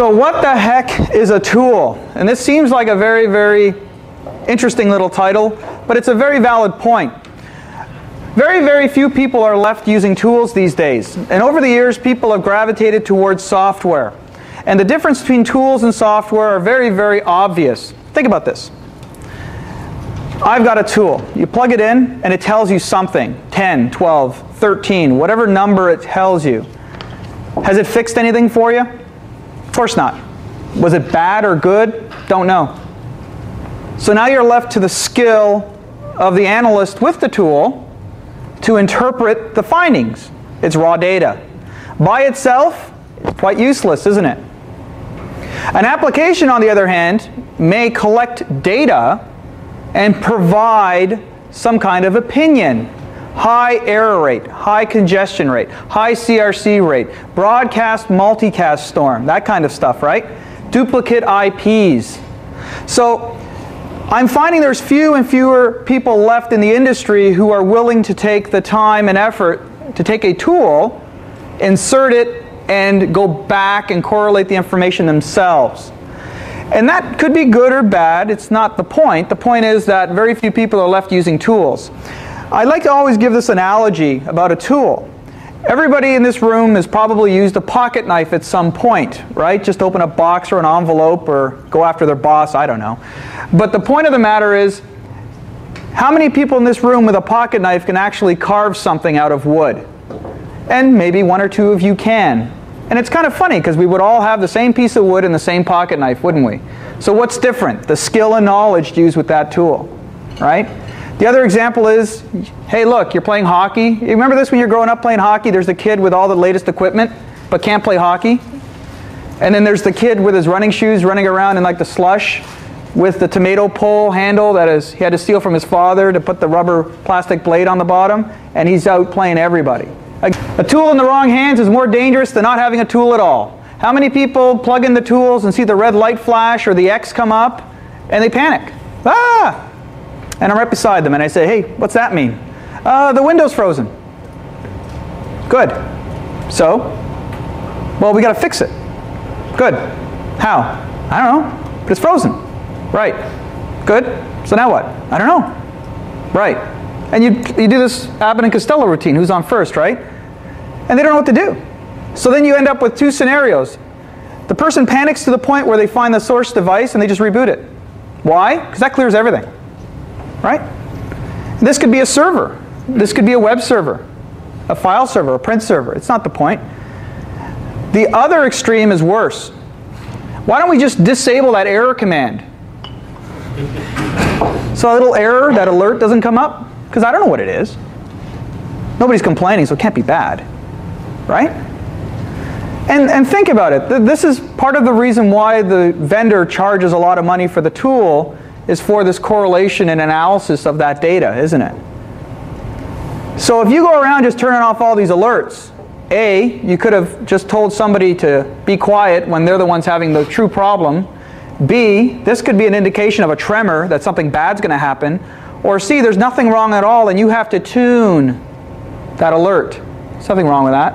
So what the heck is a tool? And this seems like a very, very interesting little title, but it's a very valid point. Very, very few people are left using tools these days. And over the years, people have gravitated towards software. And the difference between tools and software are very, very obvious. Think about this. I've got a tool. You plug it in, and it tells you something. 10, 12, 13, whatever number it tells you. Has it fixed anything for you? Of course not. Was it bad or good? Don't know. So now you're left to the skill of the analyst with the tool to interpret the findings. It's raw data. By itself, it's quite useless, isn't it? An application, on the other hand, may collect data and provide some kind of opinion. High error rate, high congestion rate, high CRC rate, broadcast multicast storm, that kind of stuff, right? Duplicate IPs. So I'm finding there's few and fewer people left in the industry who are willing to take the time and effort to take a tool, insert it, and go back and correlate the information themselves. And that could be good or bad. It's not the point. The point is that very few people are left using tools. I like to always give this analogy about a tool. Everybody in this room has probably used a pocket knife at some point, right? Just open a box or an envelope or go after their boss, I don't know. But the point of the matter is, how many people in this room with a pocket knife can actually carve something out of wood? And maybe one or two of you can. And it's kind of funny because we would all have the same piece of wood and the same pocket knife, wouldn't we? So what's different? The skill and knowledge used with that tool, right? The other example is, hey look, you're playing hockey. You remember this when you're growing up playing hockey? There's the kid with all the latest equipment but can't play hockey. And then there's the kid with his running shoes running around in like the slush with the tomato pole handle that he had to steal from his father to put the rubber plastic blade on the bottom, and he's out playing everybody. A tool in the wrong hands is more dangerous than not having a tool at all. How many people plug in the tools and see the red light flash or the X come up and they panic? Ah! And I'm right beside them and I say, hey, what's that mean? The window's frozen. Good. So? Well, we got to fix it. Good. How? I don't know, but it's frozen. Right. Good. So now what? I don't know. Right. And you do this Abbott and Costello routine, who's on first, right? And they don't know what to do. So then you end up with two scenarios. The person panics to the point where they find the source device and they just reboot it. Why? Because that clears everything. Right? And this could be a server. This could be a web server, a file server, a print server. It's not the point. The other extreme is worse. Why don't we just disable that error command? So a little error, that alert doesn't come up? Because I don't know what it is. Nobody's complaining, so it can't be bad. Right? And think about it. This is part of the reason why the vendor charges a lot of money for the tool, is for this correlation and analysis of that data, isn't it? So if you go around just turning off all these alerts, A, you could have just told somebody to be quiet when they're the ones having the true problem. B, this could be an indication of a tremor, that something bad's going to happen. Or C, there's nothing wrong at all and you have to tune that alert. Something wrong with that.